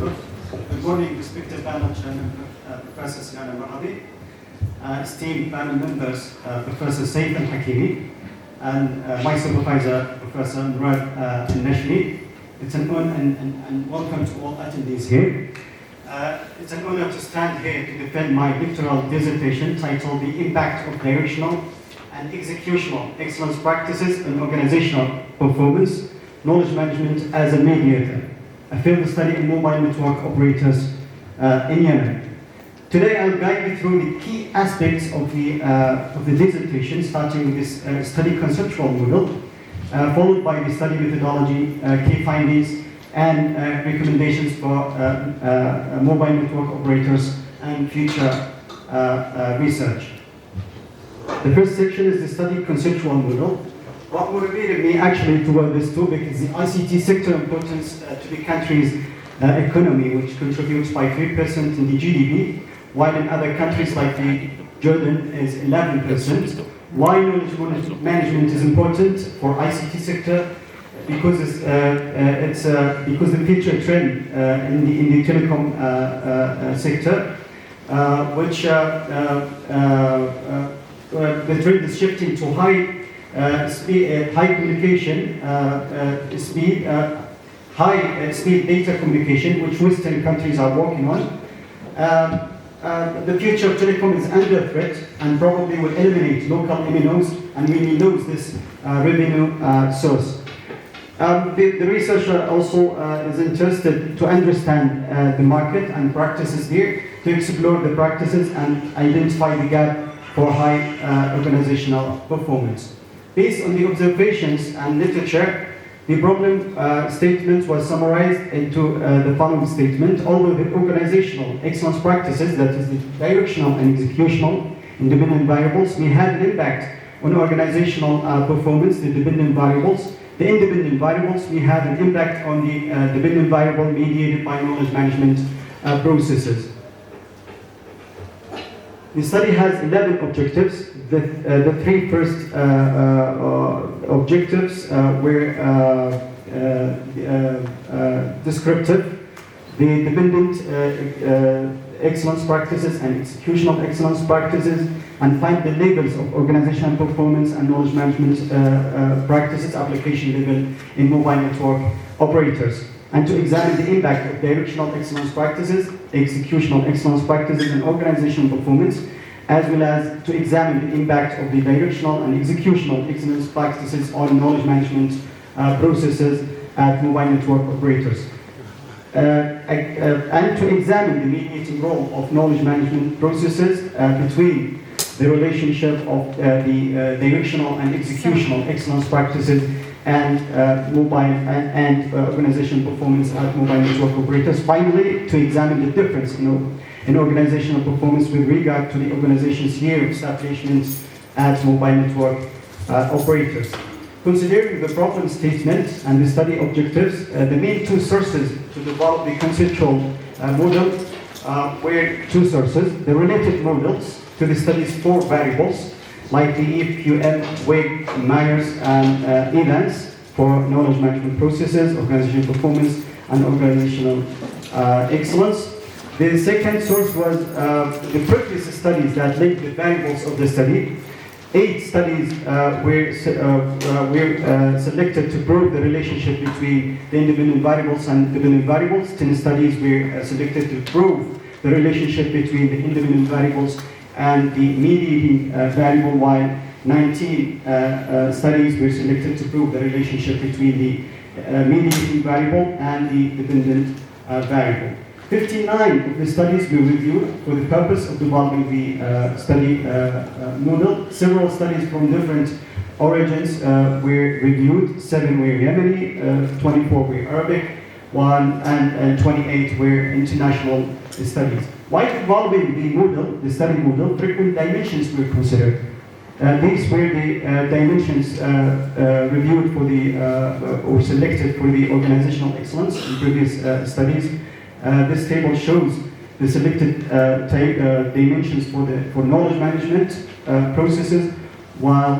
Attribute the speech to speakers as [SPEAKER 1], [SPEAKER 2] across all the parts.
[SPEAKER 1] Good morning, respected panel chairman, Professor Janab, esteemed panel members, Professor Saif Al-Hakimi, and my supervisor, Professor Murad Al-Nashmi. It's an honor and welcome to all attendees here. It's an honor to stand here to defend my doctoral dissertation titled The Impact of Directional and Executional Excellence Practices in Organizational Performance, Knowledge Management as a Mediator, a field study in mobile network operators in Yemen. Today I'll guide you through the key aspects of the dissertation, starting with this study conceptual model, followed by the study methodology, key findings, and recommendations for mobile network operators and future research. The first section is the study conceptual model. What motivated me actually toward this topic is the ICT sector importance to the country's economy, which contributes by 3% in the GDP, while in other countries like Jordan is 11%. Why knowledge management is important for ICT sector? Because because the future trend in the telecom sector, which the trend is shifting to high communication speed, high speed data communication, which Western countries are working on. The future of telecom is under threat and probably will eliminate local MNOs, and we will lose this revenue source. The researcher also is interested to understand the market and practices there, to explore the practices and identify the gap for high organizational performance. Based on the observations and literature, the problem statement was summarized into the following statement. Although the organizational excellence practices, that is the directional and executional independent variables, may have an impact on organizational performance, the dependent variables, the independent variables may have an impact on the dependent variable mediated by knowledge management processes. The study has 11 objectives. The three first objectives were descriptive. The dependent excellence practices and executional excellence practices, and find the levels of organizational performance and knowledge management practices application level in mobile network operators, and to examine the impact of directional excellence practices, executional excellence practices, and organizational performance, as well as to examine the impact of the directional and executional excellence practices on knowledge management processes at mobile network operators. And to examine the mediating role of knowledge management processes between the relationship of the directional and executional excellence practices and mobile and organizational performance at mobile network operators. Finally, to examine the difference in organizational performance with regard to the organization's year of establishment at mobile network operators. Considering the problem statement and the study objectives, the main two sources to develop the conceptual model were two sources: the related models to the study's four variables, like the EFQM, WIG, Myers, and ELANS for knowledge management processes, organizational performance, and organizational excellence. The second source was the previous studies that linked the variables of the study. 8 studies were selected to prove the relationship between the independent variables and dependent variables. 10 studies were selected to prove the relationship between the independent variables and the mediating variable, while 19 studies were selected to prove the relationship between the mediating variable and the dependent variable. 59 of the studies were reviewed for the purpose of developing the study model. Several studies from different origins were reviewed. 7 were Yemeni, 24 were Arabic, and 28 were international studies. While developing the model, the study model, frequent dimensions were considered. These were the dimensions reviewed for the or selected for the organizational excellence in previous studies. This table shows the selected dimensions for knowledge management processes, while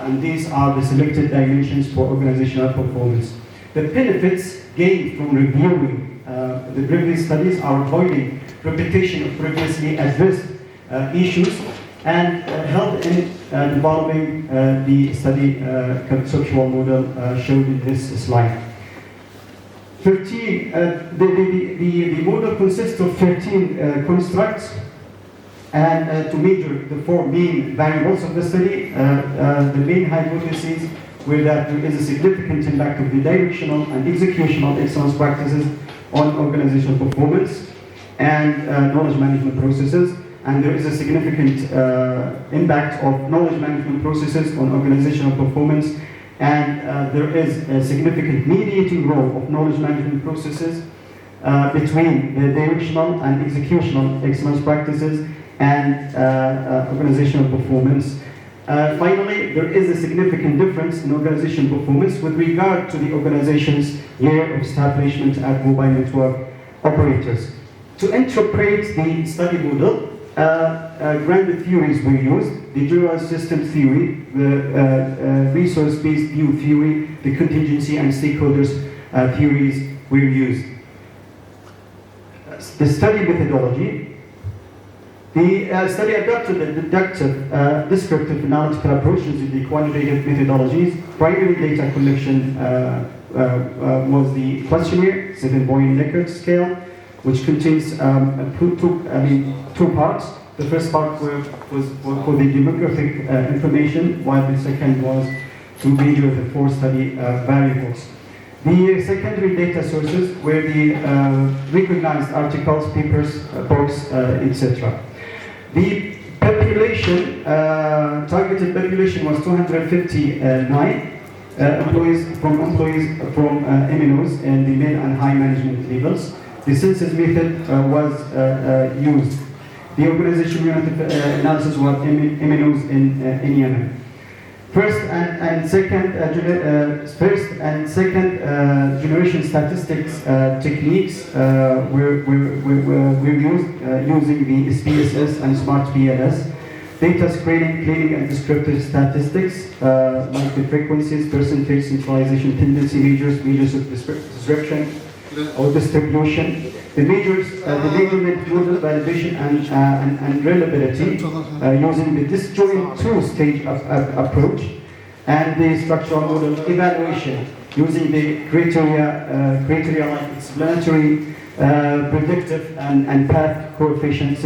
[SPEAKER 1] and these are the selected dimensions for organizational performance. The benefits gained from reviewing the previous studies are avoiding repetition of previously addressed issues and help in developing the study conceptual model shown in this slide. 13, the model consists of 13 constructs, and to measure the 4 main variables of the study, the main hypotheses were that there is a significant impact of the directional and executional excellence practices on organizational performance and knowledge management processes, and there is a significant impact of knowledge management processes on organizational performance, and there is a significant mediating role of knowledge management processes between the directional and executional excellence practices and organizational performance. Finally, there is a significant difference in organizational performance with regard to the organization's year of establishment as mobile network operators. To interpret the study model, grounded theories were used: the general system theory, the resource-based view theory, the contingency and stakeholders theories were used. The study methodology. The study adopted a deductive, descriptive analytical approaches in the quantitative methodologies. Primary data collection was the questionnaire, 7-point Likert scale, which contains two parts. The first part was for the demographic information, while the second was to measure the 4 study variables. The secondary data sources were the recognized articles, papers, books, etc. The population, targeted population was 259 employees from MNOs in the mid and high management levels. The census method was used. The organization unit analysis was MNOs in Yemen. First and second generation statistics techniques were used using the SPSS and Smart PLS. Data screening, cleaning, and descriptive statistics like the frequencies, percentage, centralization, tendency measures of description or distribution. The measures, the measurement, model validation, and reliability using the disjoint 2-stage approach, and the structural model evaluation using the criteria like explanatory, predictive, and path coefficients.